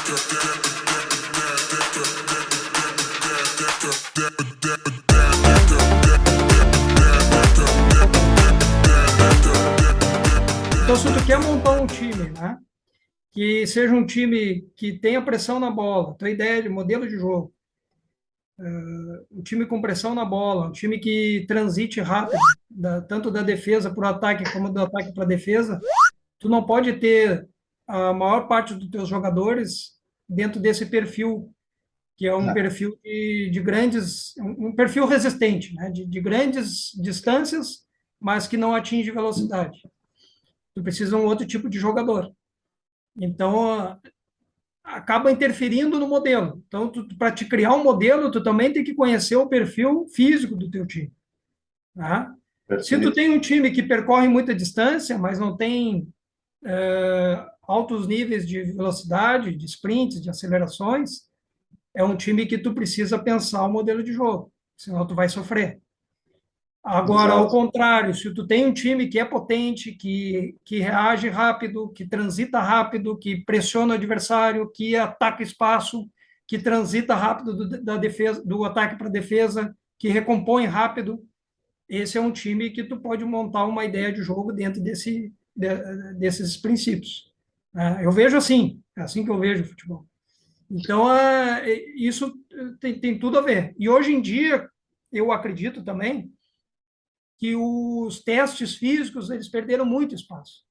Então, se tu quer montar um time, né, que seja um time que tenha pressão na bola, tua ideia de modelo de jogo, um time com pressão na bola, um time que transite rápido, tanto da defesa para o ataque como do ataque para a defesa, tu não pode ter a maior parte dos teus jogadores dentro desse perfil, que é um É, perfil de grandes, um perfil resistente, né, de grandes distâncias, mas que não atinge velocidade. Tu precisa de um outro tipo de jogador. Então, acaba interferindo no modelo. Então, para te criar um modelo, tu também tem que conhecer o perfil físico do teu time. Tá? Se tu perfeito. tem um time que percorre muita distância, mas não tem altos níveis de velocidade, de sprints, de acelerações, é um time que tu precisa pensar o modelo de jogo, senão tu vai sofrer. Agora, ao Exato. contrário, se tu tem um time que é potente, que reage rápido, que transita rápido, que pressiona o adversário, que ataca espaço, que transita rápido da defesa, do ataque para a defesa, que recompõe rápido, esse é um time que tu pode montar uma ideia de jogo dentro desses princípios. Eu vejo assim, é assim que eu vejo o futebol. Então, isso tem tudo a ver. E hoje em dia, eu acredito também que os testes físicos eles perderam muito espaço.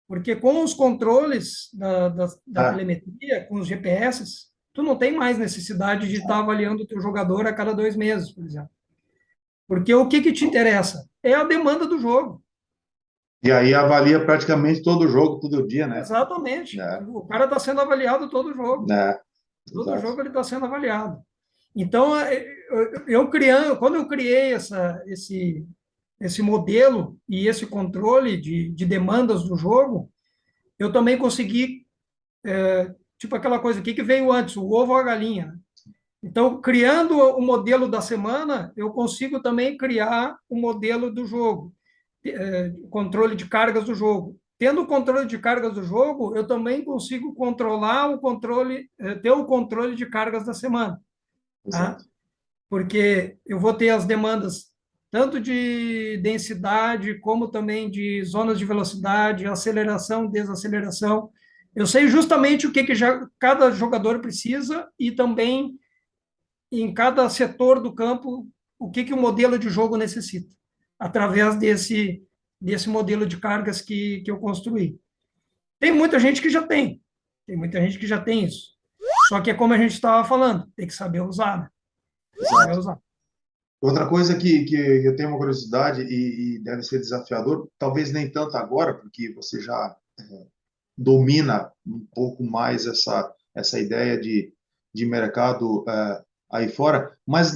Porque com os controles da Ah, telemetria, com os GPS, tu não tem mais necessidade de estar avaliando o teu jogador a cada 2 meses, por exemplo. Porque o que te interessa? É a demanda do jogo. e aí avalia praticamente todo o jogo, todo dia, né? Exatamente. É, O cara está sendo avaliado todo jogo. é, Todo exato. jogo ele está sendo avaliado. Então, quando eu criei esse modelo e esse controle de demandas do jogo, eu também consegui, tipo aquela coisa, o que veio antes, o ovo ou a galinha? Né? Então, criando o modelo da semana, eu consigo também criar o modelo do jogo, controle de cargas do jogo. Tendo o controle de cargas do jogo, eu também consigo controlar o controle, ter o controle de cargas da semana. Tá? Exato. Porque eu vou ter as demandas tanto de densidade, como também de zonas de velocidade, aceleração, desaceleração. Eu sei justamente o que cada jogador precisa e também em cada setor do campo o que o modelo de jogo necessita, através desse modelo de cargas que eu construí. Tem muita gente que já tem muita gente que já tem isso. Só que é como a gente estava falando, tem que saber usar, né? Tem que saber Exato. usar. Outra coisa que eu tenho uma curiosidade e deve ser desafiador, talvez nem tanto agora, porque você já domina um pouco mais essa ideia de mercado aí fora, mas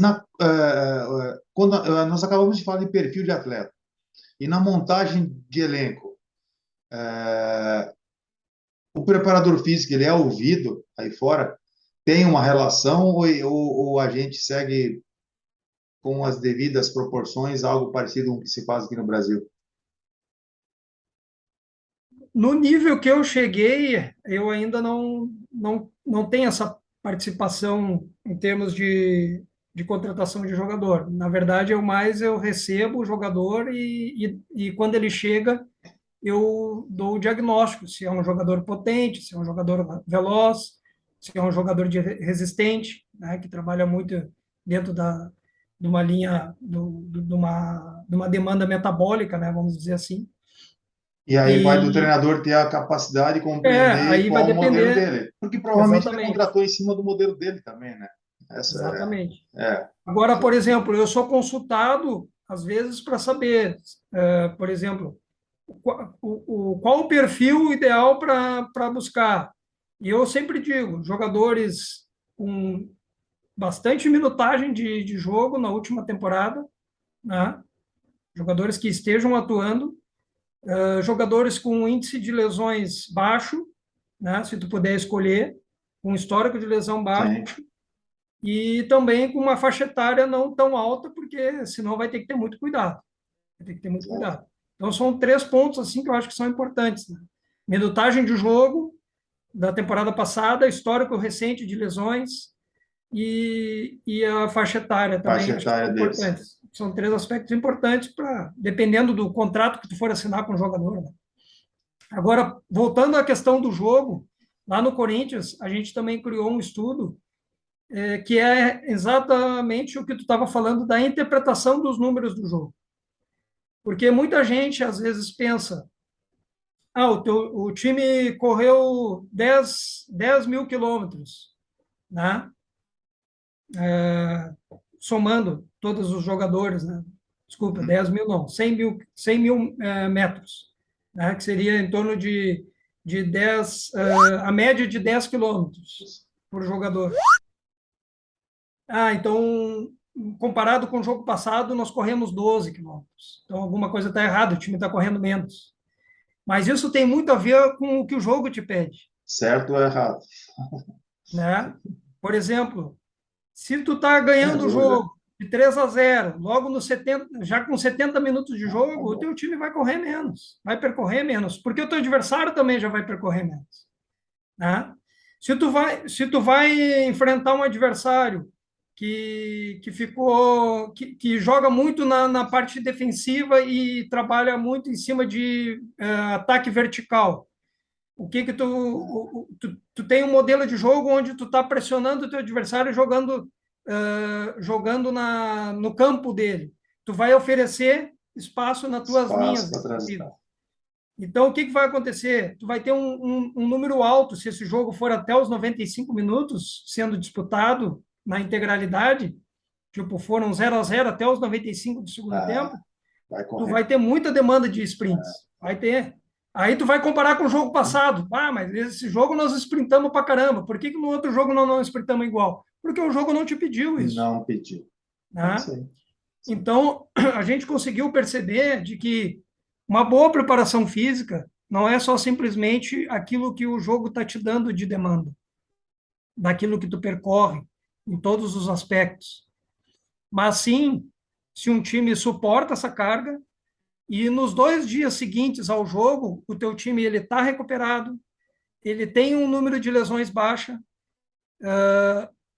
quando nós acabamos de falar de perfil de atleta e na montagem de elenco, o preparador físico ele é ouvido aí fora, tem uma relação ou a gente segue com as devidas proporções, algo parecido com o que se faz aqui no Brasil? No nível que eu cheguei, eu ainda não tenho essa participação em termos de contratação de jogador. Na verdade, eu recebo o jogador e quando ele chega, eu dou o diagnóstico, se é um jogador potente, se é um jogador veloz, se é um jogador resistente, né, que trabalha muito dentro de uma linha, de uma demanda metabólica, né, vamos dizer assim. E aí vai do E treinador ter a capacidade de compreender aí vai qual o modelo depender, dele. Porque provavelmente ele exatamente, contratou em cima do modelo dele também, né? Essa exatamente. é. Agora, por exemplo, eu sou consultado, às vezes, para saber, por exemplo, qual o perfil ideal para buscar. E eu sempre digo, jogadores com bastante minutagem de jogo na última temporada, né? Jogadores que estejam atuando, jogadores com índice de lesões baixo, né? Se tu puder escolher, com histórico de lesão baixo, Sim, e também com uma faixa etária não tão alta, porque senão vai ter que ter muito cuidado. Vai ter que ter muito exato. cuidado. Então, são 3 pontos assim que eu acho que são importantes. Né? Minutagem de jogo, da temporada passada, histórico recente de lesões e a faixa etária também, faixa acho que etária são deles. importantes. São três aspectos importantes para, dependendo do contrato que tu for assinar com o jogador, né? Agora, voltando à questão do jogo, lá no Corinthians, a gente também criou um estudo que é exatamente o que tu estava falando da interpretação dos números do jogo. Porque muita gente, às vezes, pensa, o time correu 10 mil quilômetros, né? Somando todos os jogadores, né? Desculpa, Uhum. 10 mil não, 100 mil metros, né? Que seria em torno de 10, a média de 10 quilômetros por jogador. Então, comparado com o jogo passado, nós corremos 12 quilômetros. Então, alguma coisa está errada, o time está correndo menos. Mas isso tem muito a ver com o que o jogo te pede, Certo ou errado? né? Por exemplo, se tu tá Sem ganhando o dúvida. jogo de 3-0, logo no 70, já com 70 minutos de Ah, tá jogo, o bom. teu time vai correr menos, vai percorrer menos, porque o teu adversário também já vai percorrer menos, né? Se tu vai enfrentar um adversário que joga muito na parte defensiva e trabalha muito em cima de ataque vertical, o que que tu tem um modelo de jogo onde tu está pressionando o teu adversário jogando no campo dele. Tu vai oferecer espaço nas tuas Espaço linhas para defensivas. transitar. Então, o que que vai acontecer? Tu vai ter um número alto, se esse jogo for até os 95 minutos sendo disputado na integralidade, tipo, foram 0-0 até os 95 do segundo Ah, tempo, vai tu vai correndo. ter muita demanda de sprints. Vai ter. Aí tu vai comparar com o jogo passado. Ah, mas esse jogo nós sprintamos pra caramba. Por que que no outro jogo não sprintamos igual? Porque o jogo não te pediu isso, Não pediu. É isso né? aí. Então, a gente conseguiu perceber de que uma boa preparação física não é só simplesmente aquilo que o jogo está te dando de demanda, daquilo que tu percorre em todos os aspectos, mas sim se um time suporta essa carga e nos 2 dias seguintes ao jogo, o teu time ele está recuperado, ele tem um número de lesões baixa,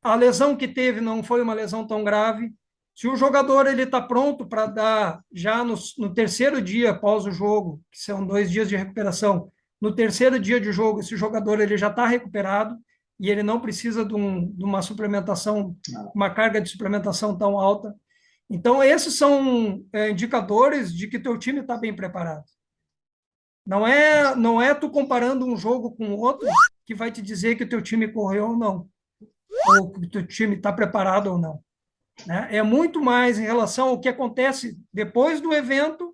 a lesão que teve não foi uma lesão tão grave. Se o jogador ele está pronto para dar já no terceiro dia após o jogo, que são 2 dias de recuperação, no terceiro dia de jogo esse jogador ele já está recuperado e ele não precisa de uma suplementação, Não. uma carga de suplementação tão alta. Então esses são indicadores de que teu time está bem preparado. Não é tu comparando um jogo com outro que vai te dizer que o teu time correu ou não, ou que o teu time está preparado ou não, né? É muito mais em relação ao que acontece depois do evento,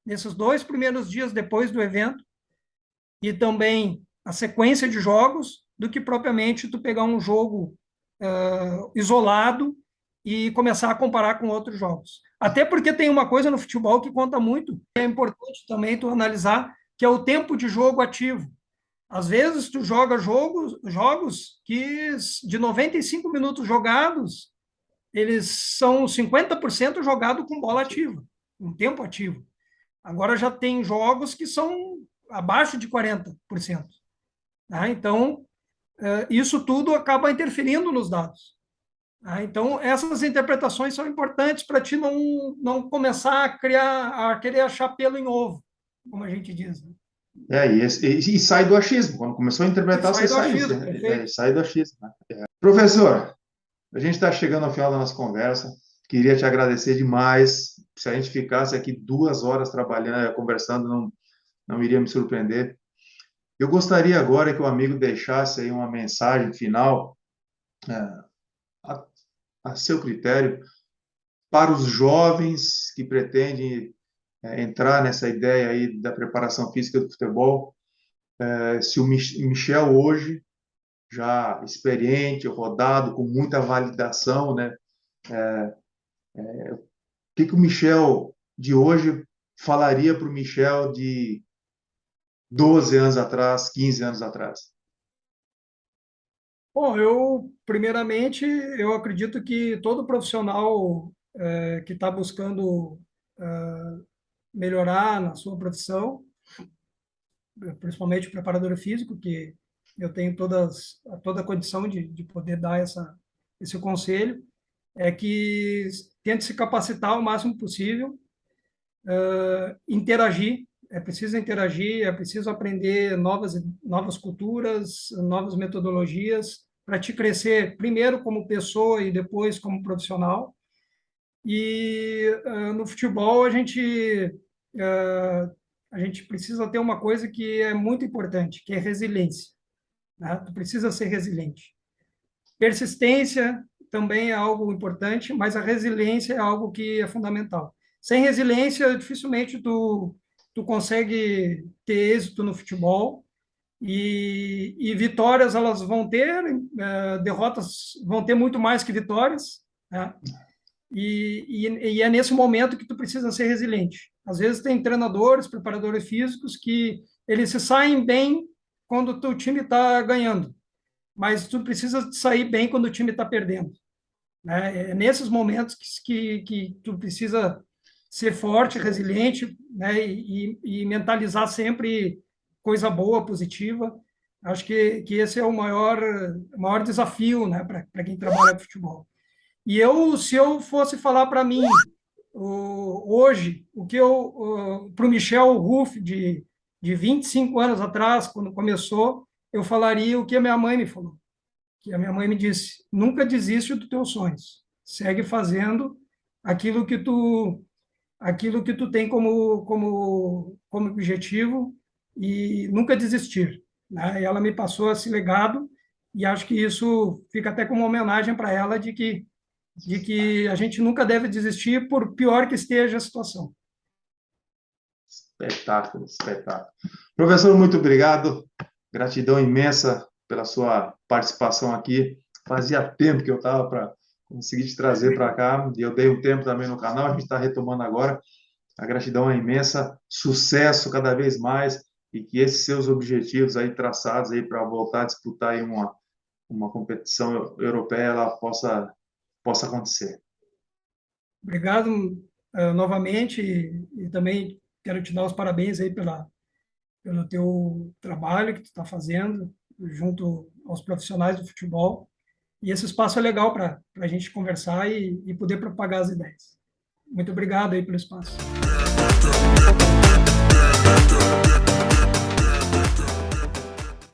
nesses 2 primeiros dias depois do evento, e também a sequência de jogos, do que propriamente tu pegar um jogo isolado e começar a comparar com outros jogos. Até porque tem uma coisa no futebol que conta muito, é importante também tu analisar, que é o tempo de jogo ativo. Às vezes tu joga jogos que de 95 minutos jogados, eles são 50% jogado com bola ativa, um tempo ativo. Agora já tem jogos que são abaixo de 40%. Tá? Então, isso tudo acaba interferindo nos dados. Tá? Então, essas interpretações são importantes para ti não começar a querer achar pelo em ovo, como a gente diz. Né? E sai do achismo. Quando começou a E interpretar, você sai do saiu. achismo, perfeito. Sai do achismo. Né? Professor, a gente está chegando ao final da nossa conversa. Queria te agradecer demais. Se a gente ficasse aqui 2 horas trabalhando, conversando, não iria me surpreender. Eu gostaria agora que o amigo deixasse aí uma mensagem final, a, a seu critério, para os jovens que pretendem entrar nessa ideia aí da preparação física do futebol. Se o Michel hoje, já experiente, rodado, com muita validação, né? O que o Michel de hoje falaria para o Michel de 12 anos atrás, 15 anos atrás? Bom, primeiramente, eu acredito que todo profissional que está buscando melhorar na sua profissão, principalmente o preparador físico, que eu tenho toda a condição de poder dar esse conselho, é que tente se capacitar o máximo possível, interagir, é preciso interagir, é preciso aprender novas culturas, novas metodologias, para te crescer primeiro como pessoa e depois como profissional. E no futebol a gente precisa ter uma coisa que é muito importante, que é resiliência, né? Tu precisa ser resiliente. Persistência também é algo importante, mas a resiliência é algo que é fundamental. Sem resiliência, dificilmente tu consegue ter êxito no futebol, e vitórias elas vão ter, derrotas vão ter muito mais que vitórias, né? E é nesse momento que tu precisa ser resiliente. Às vezes tem treinadores, preparadores físicos que eles se saem bem quando o teu time está ganhando, mas tu precisa sair bem quando o time está perdendo, né? É nesses momentos que tu precisa ser forte, resiliente, né? E mentalizar sempre coisa boa, positiva. Acho que esse é o maior desafio, né, para quem trabalha com futebol. E se eu fosse falar para mim, hoje, o que para o Michel Ruff, de 25 anos atrás, quando começou, eu falaria o que a minha mãe me falou. Que a minha mãe me disse: nunca desiste dos teus sonhos. Segue fazendo aquilo que tu, aquilo que tu tem como objetivo e nunca desistir, né? E ela me passou esse legado e acho que isso fica até como uma homenagem para ela de que a gente nunca deve desistir, por pior que esteja a situação. Espetáculo, espetáculo. Professor, muito obrigado. Gratidão imensa pela sua participação aqui. Fazia tempo que eu estava para conseguir te trazer para cá, e eu dei um tempo também no canal, a gente está retomando agora. A gratidão é imensa, sucesso cada vez mais, e que esses seus objetivos aí traçados aí para voltar a disputar aí uma competição europeia, ela possa acontecer. Obrigado novamente e também quero te dar os parabéns aí pelo teu trabalho que tu está fazendo junto aos profissionais do futebol. E esse espaço é legal para a gente conversar e poder propagar as ideias. Muito obrigado aí pelo espaço.